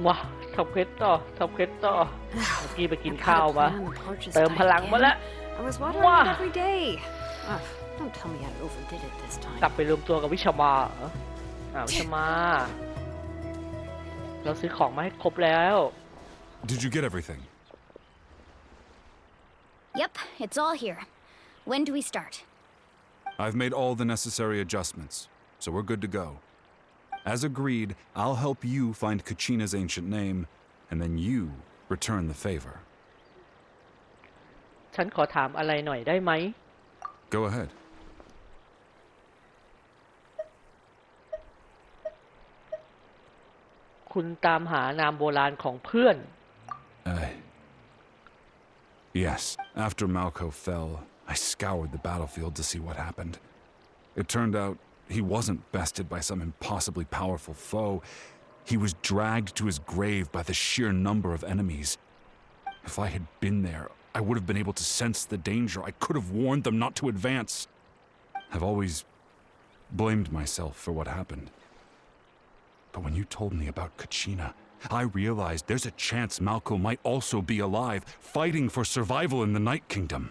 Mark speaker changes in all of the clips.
Speaker 1: ว้าทำเพชรต่อเมื่อกี้ไปกินข้าวมาเติมพลังมาแล้ว ว้า
Speaker 2: Don't tell me I overdid it this
Speaker 1: กลับ
Speaker 2: time.
Speaker 1: ไปรวมตัวกับวิชามาเหรอวิชามาเราซื้อของมาให้ครบแล้ว
Speaker 3: Did you get everything?
Speaker 4: Yep, it's all here. When do we start?
Speaker 3: I've made all the necessary adjustments, so we're good to go. As agreed, I'll help you find Kachina's ancient name, and then you return the favor.
Speaker 1: ฉันขอถามอะไรหน่อยได้ไหม
Speaker 3: Go ahead.
Speaker 1: คุณตามหานามโบราณของเพื่อน
Speaker 3: Yes, after Malco fell, I scoured the battlefield to see what happened. It turned out he wasn't bested by some impossibly powerful foe. He was dragged to his grave by the sheer number of enemies. If I had been there, I would have been able to sense the danger. I could have warned them not to advance. I've always blamed myself for what happened. But when you told me about Kachina, I realized there's a chance Malco might also be alive, fighting for survival in the Night Kingdom.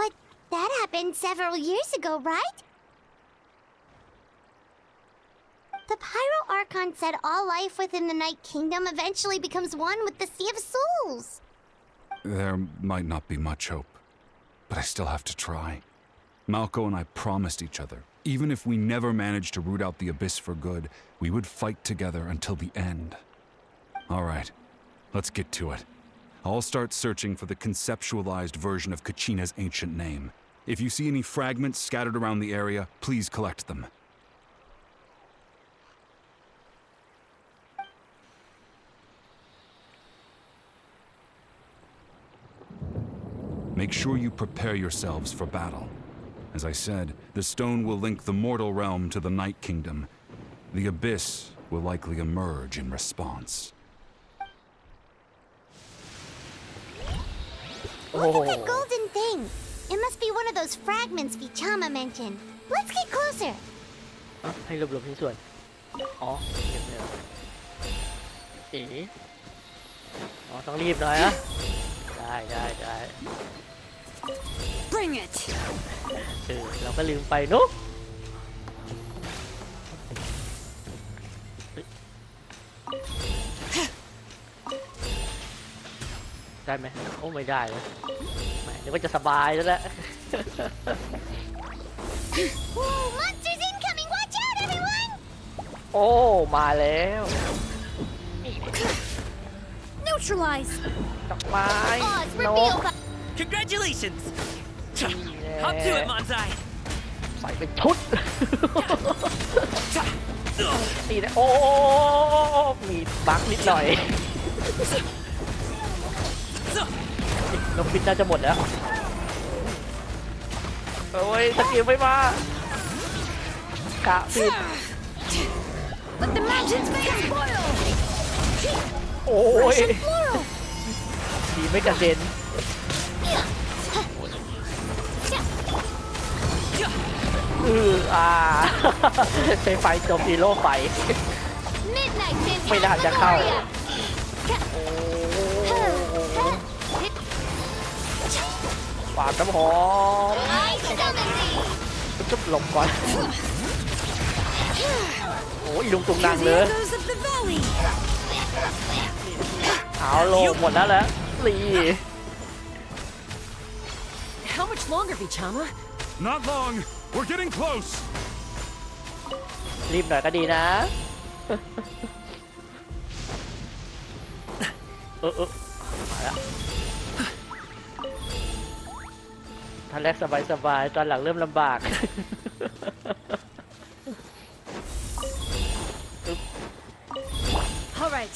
Speaker 4: But that happened several years ago, right? The Pyro Archon said all life within the Night Kingdom eventually becomes one with the Sea of Souls.
Speaker 3: There might not be much hope, but I still have to try. Malco and I promised each other, even if we never managed to root out the Abyss for good, we would fight together until the end. All right, let's get to it. I'll start searching for the conceptualized version of Kachina's ancient name. If you see any fragments scattered around the area, please collect them. Make sure you prepare yourselves for battle. As I said, the stone will link the mortal realm to the Night Kingdom. The Abyss will likely emerge in response.
Speaker 4: Look at that golden thing. It must be one of those fragments Vichama mentioned. Let's get closer.
Speaker 1: ให้รวบรวมชิ้นส่วนอ๋อเก็บเลยต้องรีบหน่อยนะได้
Speaker 2: Bring it!
Speaker 1: เราก็ลืมไปนุ๊กได้ไหมโอ้ไม่ได้เลยเดี๋ยวก็จะสบายแล้วแหละ
Speaker 4: Whoa, monsters incoming! Watch out, everyone!
Speaker 1: โอ้มาแล้ว
Speaker 4: Neutralize!
Speaker 1: ดอกไม้
Speaker 4: Oz,
Speaker 1: น
Speaker 4: reveal
Speaker 1: ก
Speaker 5: Congratulations! Hop to it, Manzai!
Speaker 1: ใส่เป็นชุด นี่นะโอ้มีบั๊กนิดหน่อยนกพิษน่าจะหมดแล้วโอ้ยสกิลไม่มากะผิด
Speaker 2: Let the mountains make us boil!
Speaker 1: โอ้ยดีไม่กระเด็นใช้ไฟโจมตีโล่ไฟไม่น่าจะเข้าปาดน้ำหอมจุบหลบก่อนโอ้ยลุงตุงนังเลยเอาโลหมดแล้วแหละลี
Speaker 2: How much longer, Vichama?
Speaker 3: Not long. We're getting close.
Speaker 1: รีบหน่อยก็ดีนะมาแล้วท่านแรกสบายตอนหลังเริ่มลำบาก
Speaker 2: All right.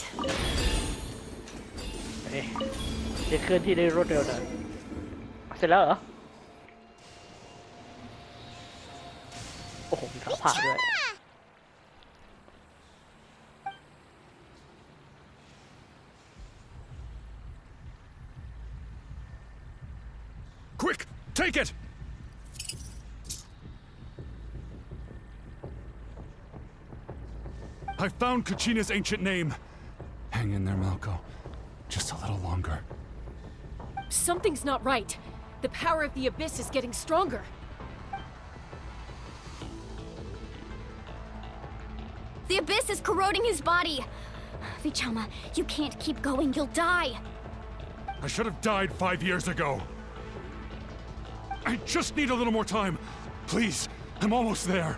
Speaker 1: จะเคลื่อนที่ได้รวดเร็วหน่อยเสร็จแล้วเหรอโอ้โหมีขาผ่าด้วย
Speaker 3: Quick, take it! I found Kachina's ancient name. Hang in there, Malco. Just a little longer.
Speaker 6: Something's not right. The power of the abyss is getting stronger.
Speaker 4: The abyss is corroding his body. Vichama, you can't keep going. You'll die.
Speaker 3: I should have died 5 years ago. I just need a little more time. Please, I'm almost there.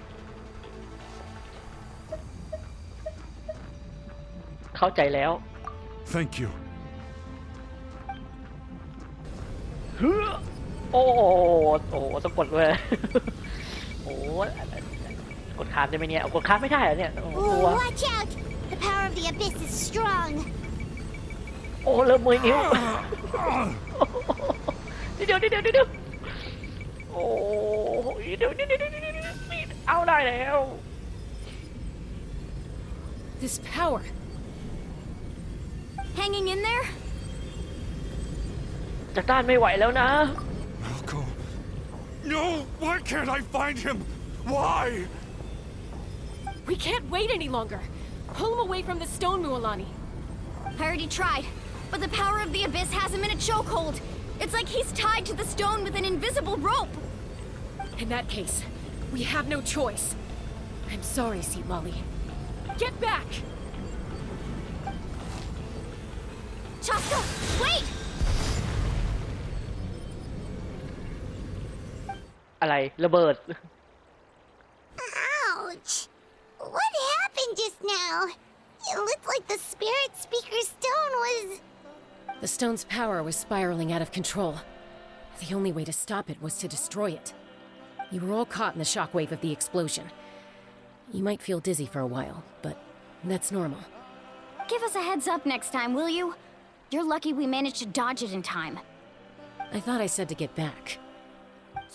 Speaker 1: เข้าใจแล้ว
Speaker 3: Thank you.
Speaker 1: โอ้โหต้องกดด้วย โอ้กดค้างได้ไหมเนี่ยกดค้างไม่ได้เหรอเนี่ยกลัว
Speaker 4: Watch out! The power of the abyss is strong.
Speaker 1: โอ้เริ่มมือนิ้วเดี๋ยวโอ้เดี๋ยวเอาได้แล้ว
Speaker 6: This power.
Speaker 4: Hanging in there?
Speaker 1: จะต้านไม่ไหวแล้วนะ
Speaker 3: Malco. No! Why can't I find him? Why?
Speaker 6: We can't wait any longer. Pull him away from the stone, Mualani.
Speaker 4: I already tried, but the power of the abyss has him in a chokehold. It's like he's tied to the stone with an invisible rope.
Speaker 6: In that case, we have no choice. I'm sorry, Sea Lolly. Get back!
Speaker 4: Chaska, wait!
Speaker 1: อะไรระเบิด
Speaker 4: Ouch! What happened just now? It looked like the spirit speaker's stone was...
Speaker 6: The stone's power was spiraling out of control. The only way to stop it was to destroy it. You were all caught in the shockwave of the explosion. You might feel dizzy for a while, but that's normal.
Speaker 4: Give us a heads up next time, will you? You're lucky we managed to dodge it in time.
Speaker 6: I thought I said to get back.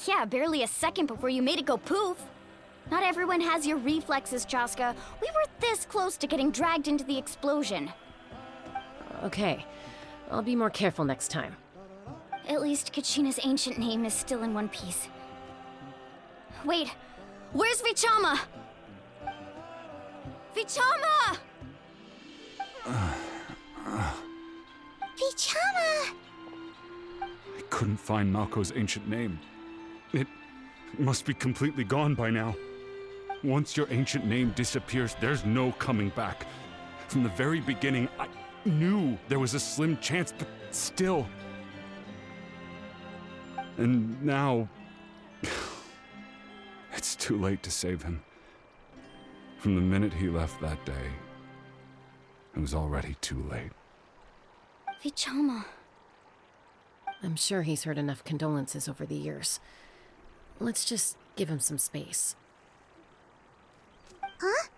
Speaker 4: Yeah, barely a second before you made it go poof. Not everyone has your reflexes, Chaska. We were this close to getting dragged into the explosion.
Speaker 6: Okay, I'll be more careful next time.
Speaker 4: At least Kachina's ancient name is still in one piece. Wait, where's Vichama? Vichama! Vichama!
Speaker 3: I couldn't find Malco's ancient name. It must be completely gone by now. Once your ancient name disappears, there's no coming back. From the very beginning, I knew there was a slim chance, but still. And now... it's too late to save him. From the minute he left that day, it was already too late.
Speaker 4: Vichama.
Speaker 6: I'm sure he's heard enough condolences over the years. Let's just give him some space.
Speaker 4: Huh?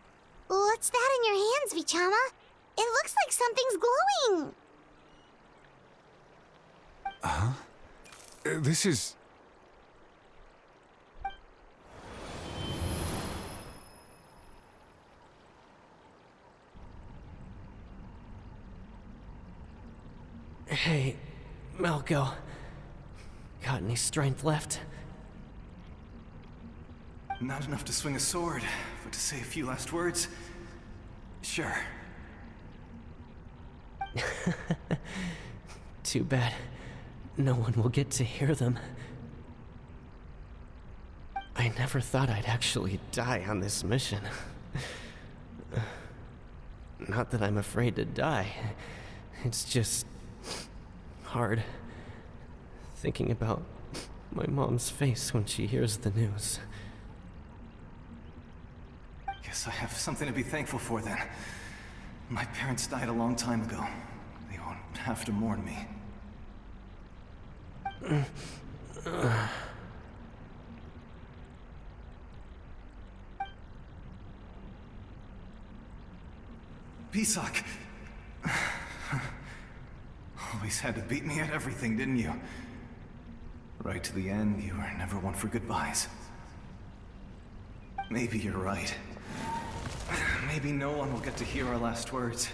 Speaker 4: What's that in your hands, Vichama? It looks like something's glowing.
Speaker 3: Huh? This is...
Speaker 5: Hey, Malco. Got any strength left?
Speaker 7: Not enough to swing a sword, but to say a few last words? Sure.
Speaker 5: Too bad. No one will get to hear them. I never thought I'd actually die on this mission. Not that I'm afraid to die. It's just... hard. Thinking about my mom's face when she hears the news.
Speaker 7: Guess I have something to be thankful for then. My parents died a long time ago. They won't have to mourn me. Pisak! Always had to beat me at everything, didn't you? Right to the end, you were never one for goodbyes. Maybe you're right. Maybe no one will get to hear our last words.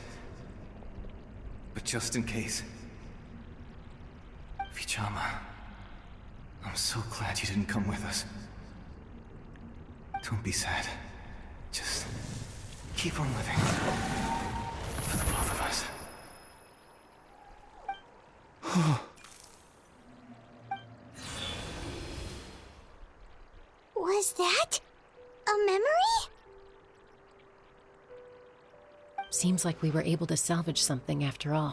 Speaker 7: But just in case... Vichama, I'm so glad you didn't come with us. Don't be sad. Just keep on living. For the both of us.
Speaker 4: Was that a memory?
Speaker 6: Seems like we were able to salvage something after all.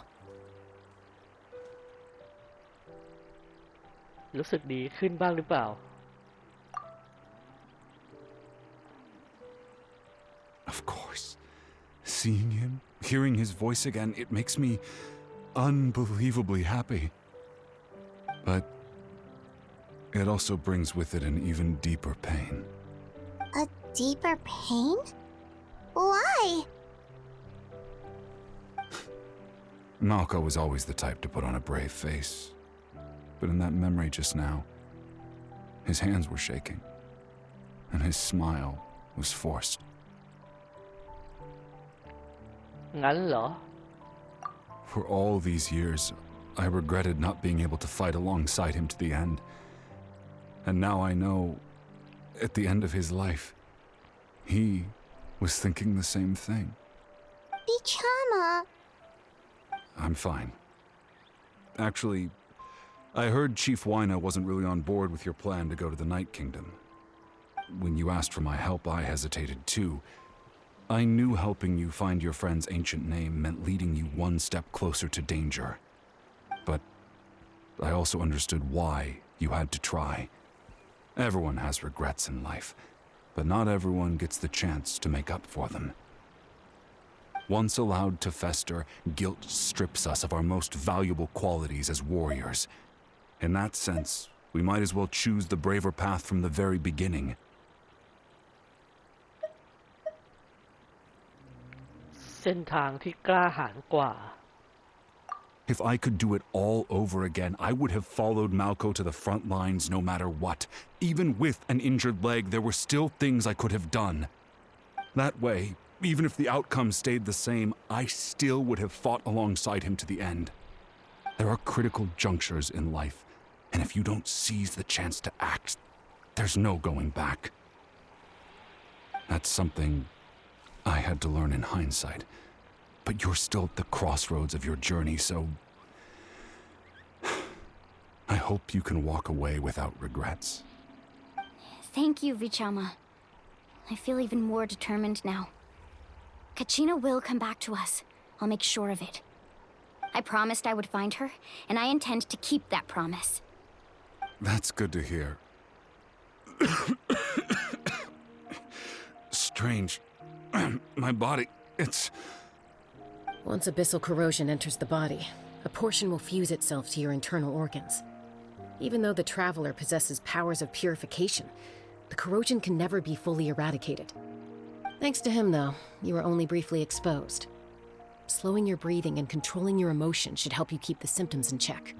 Speaker 1: รู้สึกดีขึ้นบ้างหรือเปล่า
Speaker 3: Of course. Seeing him, hearing his voice again, it makes me unbelievably happy. But it also brings with it an even deeper pain.
Speaker 4: A deeper pain? Why?
Speaker 3: Malco was always the type to put on a brave face. But in that memory just now, his hands were shaking, and his smile was forced.
Speaker 1: งั้นเหรอ
Speaker 3: For all these years, I regretted not being able to fight alongside him to the end. And now I know, at the end of his life, he was thinking the same thing.
Speaker 4: Bichama.
Speaker 3: I'm fine. Actually, I heard Chief Wyna wasn't really on board with your plan to go to the Night Kingdom. When you asked for my help, I hesitated too. I knew helping you find your friend's ancient name meant leading you one step closer to danger. But I also understood why you had to try. Everyone has regrets in life, but not everyone gets the chance to make up for them. Once allowed to fester, guilt strips us of our most valuable qualities as warriors. In that sense, we might as well choose the braver path from the very beginning.
Speaker 1: เส้นทางที่กล้าหาญกว่า
Speaker 3: If I could do it all over again, I would have followed Malco to the front lines no matter what. Even with an injured leg, there were still things I could have done. That way, even if the outcome stayed the same, I still would have fought alongside him to the end. There are critical junctures in life, and if you don't seize the chance to act, there's no going back. That's something I had to learn in hindsight. But you're still at the crossroads of your journey, so I hope you can walk away without regrets.
Speaker 4: Thank you, Vichama. I feel even more determined now. Kachina will come back to us. I'll make sure of it. I promised I would find her, and I intend to keep that promise.
Speaker 3: That's good to hear. Strange. My body, it's...
Speaker 6: Once abyssal corrosion enters the body, a portion will fuse itself to your internal organs. Even though the Traveler possesses powers of purification, the corrosion can never be fully eradicated. Thanks to him, though, you were only briefly exposed. Slowing your breathing and controlling your emotions should help you keep the symptoms in check.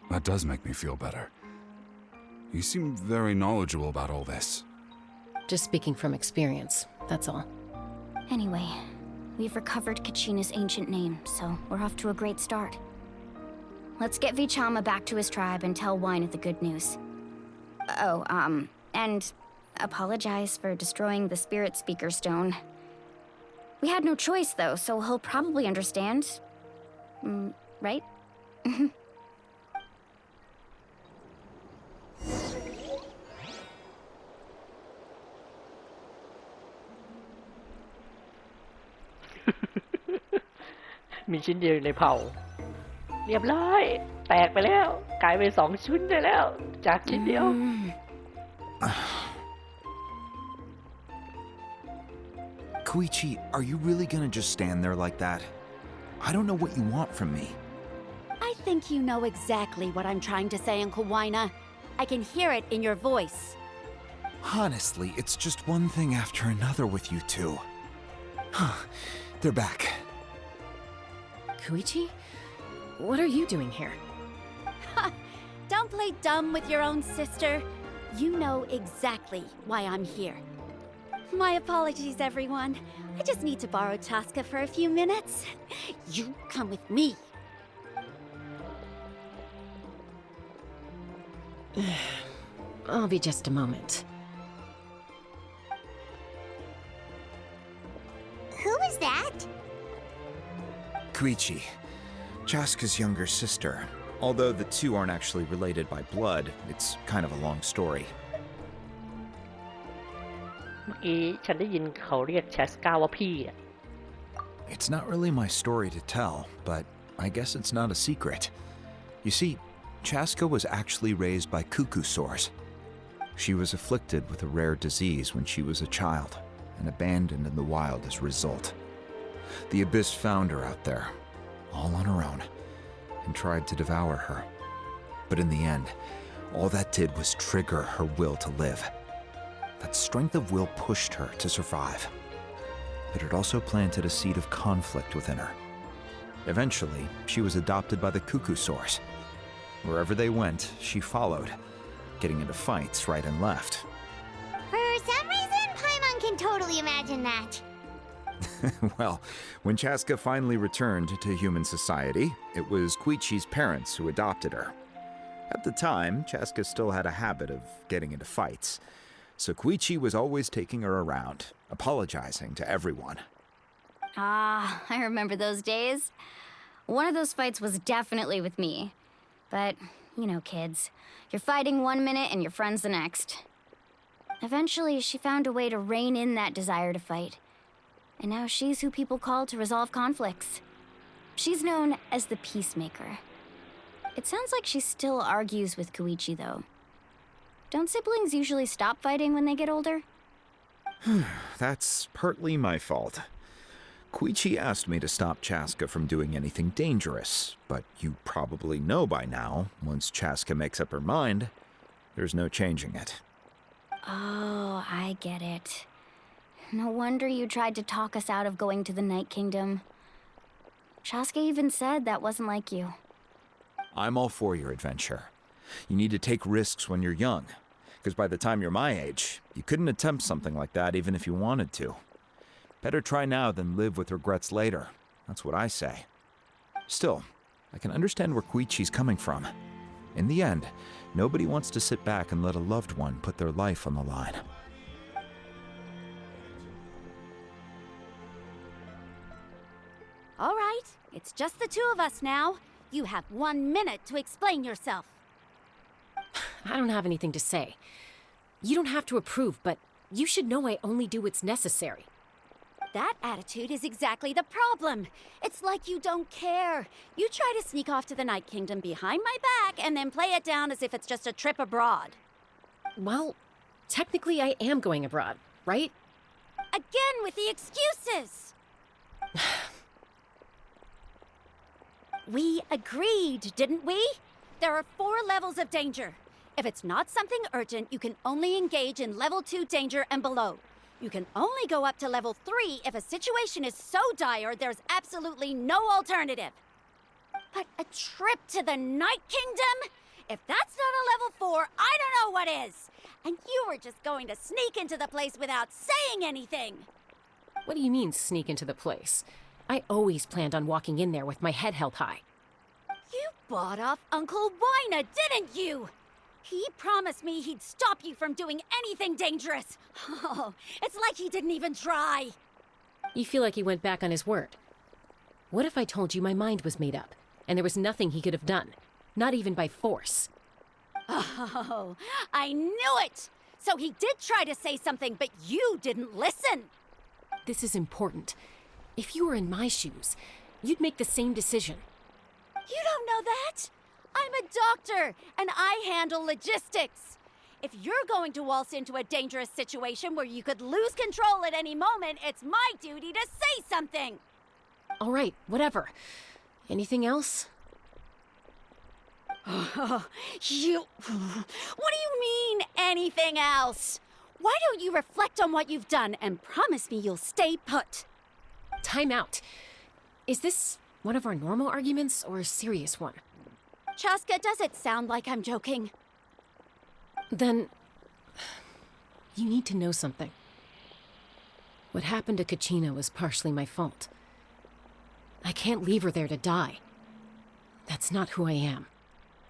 Speaker 3: That does make me feel better. You seem very knowledgeable about all this.
Speaker 6: Just speaking from experience, that's all.
Speaker 4: Anyway, we've recovered Kachina's ancient name, so we're off to a great start. Let's get Vichama back to his tribe and tell Wyna the good news. Oh, and apologize for destroying the Spirit Speaker Stone. We had no choice, though, so he'll probably understand. Right?
Speaker 1: มีชิ้นเดียวอยู่ในเผ่า เรียบร้อยแตกไปแล้วกลายเป็น2ชิ้นได้แล้วจากชิ้นเดียว
Speaker 8: Koichi, are you really gonna just stand there like that? I don't know what you want from me.
Speaker 2: I think you know exactly what I'm trying to say, Uncle Wyna. I can hear it in your voice.
Speaker 8: Honestly, it's just one thing after another with you two. They're back.
Speaker 6: Koichi? What are you doing here?
Speaker 2: Don't play dumb with your own sister. You know exactly why I'm here. My apologies, everyone. I just need to borrow Chaska for a few minutes. You come with me.
Speaker 6: I'll be just a moment.
Speaker 9: Who is that?
Speaker 8: Koichi, Chaska's younger sister. Although the two aren't actually related by blood, it's kind of a long story.
Speaker 1: เมื่อกี้ฉันได้ยินเขาเรียกแชสกาว่าพี่อะ
Speaker 8: It's not really my story to tell, but I guess it's not a secret. You see, Chaska was actually raised by cuckoo sores. She was afflicted with a rare disease when she was a child and abandoned in the wild as a result. The Abyss found her out there, all on her own, and tried to devour her. But in the end, all that did was trigger her will to live. That strength of will pushed her to survive. But it also planted a seed of conflict within her. Eventually, she was adopted by the cuckoo source. Wherever they went, she followed, getting into fights right and left.
Speaker 9: For some reason, Paimon can totally imagine that.
Speaker 8: Well, when Chaska finally returned to human society, it was Koichi's parents who adopted her. At the time, Chaska still had a habit of getting into fights, so Koichi was always taking her around, apologizing to everyone.
Speaker 4: Ah, I remember those days. One of those fights was definitely with me. But, you know, kids. You're fighting one minute and your friend's the next. Eventually, she found a way to rein in that desire to fight. And now she's who people call to resolve conflicts. She's known as the Peacemaker. It sounds like she still argues with Koichi, though. Don't siblings usually stop fighting when they get older?
Speaker 8: That's partly my fault. Koichi asked me to stop Chaska from doing anything dangerous, but you probably know by now, once Chaska makes up her mind, there's no changing it.
Speaker 4: Oh, I get it. No wonder you tried to talk us out of going to the Night Kingdom. Chaska even said that wasn't like you.
Speaker 8: I'm all for your adventure. You need to take risks when you're young, because by the time you're my age, you couldn't attempt something like that even if you wanted to. Better try now than live with regrets later. That's what I say. Still, I can understand where Koichi's coming from. In the end, nobody wants to sit back and let a loved one put their life on the line.
Speaker 2: All right, it's just the two of us now. You have 1 minute to explain yourself.
Speaker 6: I don't have anything to say. You don't have to approve, but you should know I only do what's necessary.
Speaker 2: That attitude is exactly the problem. It's like you don't care. You try to sneak off to the Night Kingdom behind my back and then play it down as if it's just a trip abroad.
Speaker 6: Well, technically I am going abroad, right?
Speaker 2: Again with the excuses! We agreed, didn't we? There are 4 levels of danger. If it's not something urgent, you can only engage in level 2 danger and below. You can only go up to level 3 if a situation is so dire there's absolutely no alternative. But a trip to the Night Kingdom? If that's not a level 4, I don't know what is. And you were just going to sneak into the place without saying anything.
Speaker 6: What do you mean, sneak into the place? I always planned on walking in there with my head held high.
Speaker 2: You bought off Uncle Wina, didn't you? He promised me he'd stop you from doing anything dangerous. Oh, it's like he didn't even try.
Speaker 6: You feel like he went back on his word. What if I told you my mind was made up, and there was nothing he could have done? Not even by force.
Speaker 2: Oh, I knew it! So he did try to say something, but you didn't listen.
Speaker 6: This is important. If you were in my shoes, you'd make the same decision.
Speaker 2: You don't know that? I'm a doctor, and I handle logistics. If you're going to waltz into a dangerous situation where you could lose control at any moment, it's my duty to say something.
Speaker 6: All right, whatever. Anything else?
Speaker 2: What do you mean, anything else? Why don't you reflect on what you've done and promise me you'll stay put?
Speaker 6: Time out. Is this one of our normal arguments or a serious one?
Speaker 2: Chaska, does it sound like I'm joking?
Speaker 6: Then, you need to know something. What happened to Kachina was partially my fault. I can't leave her there to die. That's not who I am.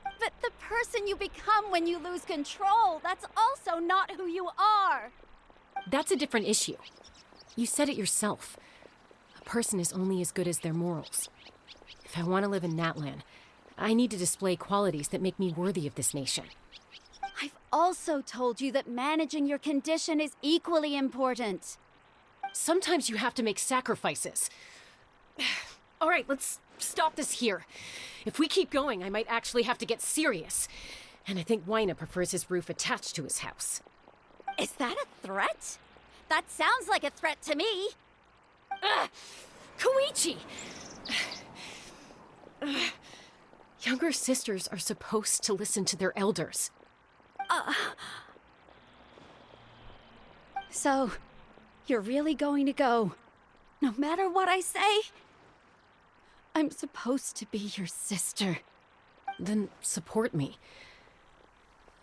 Speaker 2: But the person you become when you lose control. That's also not who you are.
Speaker 6: That's a different issue. You said it yourself. A person is only as good as their morals. If I want to live in Natlan, I need to display qualities that make me worthy of this nation.
Speaker 2: I've also told you that managing your condition is equally important.
Speaker 6: Sometimes you have to make sacrifices. All right, let's stop this here. If we keep going, I might actually have to get serious. And I think Wyna prefers his roof attached to his house.
Speaker 2: Is that a threat? That sounds like a threat to me.
Speaker 6: Koichi! Younger sisters are supposed to listen to their elders.
Speaker 2: So, you're really going to go, no matter what I say? I'm supposed to be your sister.
Speaker 6: Then support me.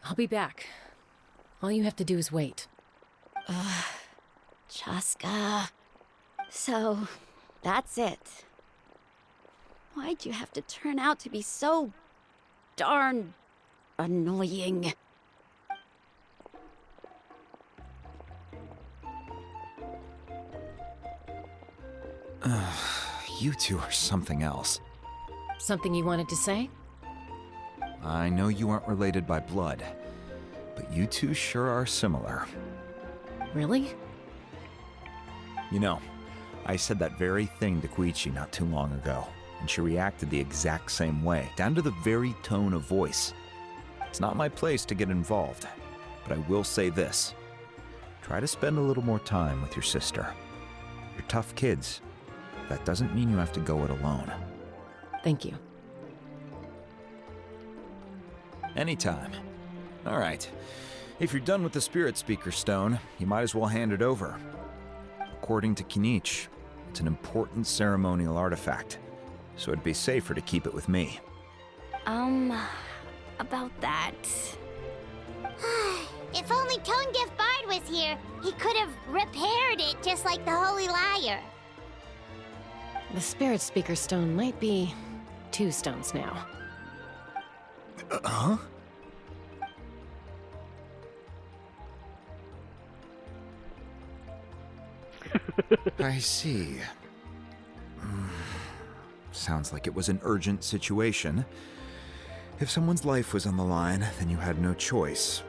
Speaker 6: I'll be back. All you have to do is wait.
Speaker 2: Chaska. So, that's it. Why'd you have to turn out to be so darn annoying?
Speaker 8: You two are something else.
Speaker 6: Something you wanted to say?
Speaker 8: I know you aren't related by blood, but you two sure are similar.
Speaker 6: Really?
Speaker 8: You know, I said that very thing to Koichi not too long ago, and she reacted the exact same way, down to the very tone of voice. It's not my place to get involved, but I will say this. Try to spend a little more time with your sister. You're tough kids. That doesn't mean you have to go it alone.
Speaker 6: Thank you.
Speaker 8: Anytime. All right. If you're done with the Spirit Speaker Stone, you might as well hand it over. According to Kinich, it's an important ceremonial artifact, so it'd be safer to keep it with me.
Speaker 4: About that.
Speaker 9: If only Tonegif Bard was here, he could have repaired it just like the Holy Liar.
Speaker 6: The Spirit Speaker Stone might be 2 stones now.
Speaker 8: Huh? I see. Sounds like it was an urgent situation. If someone's life was on the line, then you had no choice.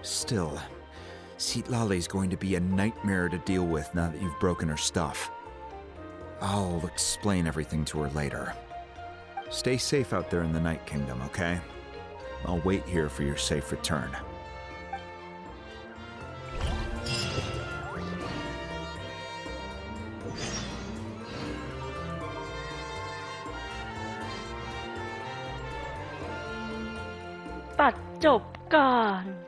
Speaker 8: Still, Citlali's going to be a nightmare to deal with now that you've broken her stuff. I'll explain everything to her later. Stay safe out there in the Night Kingdom, okay? I'll wait here for your safe return.
Speaker 1: Tac จบก่อน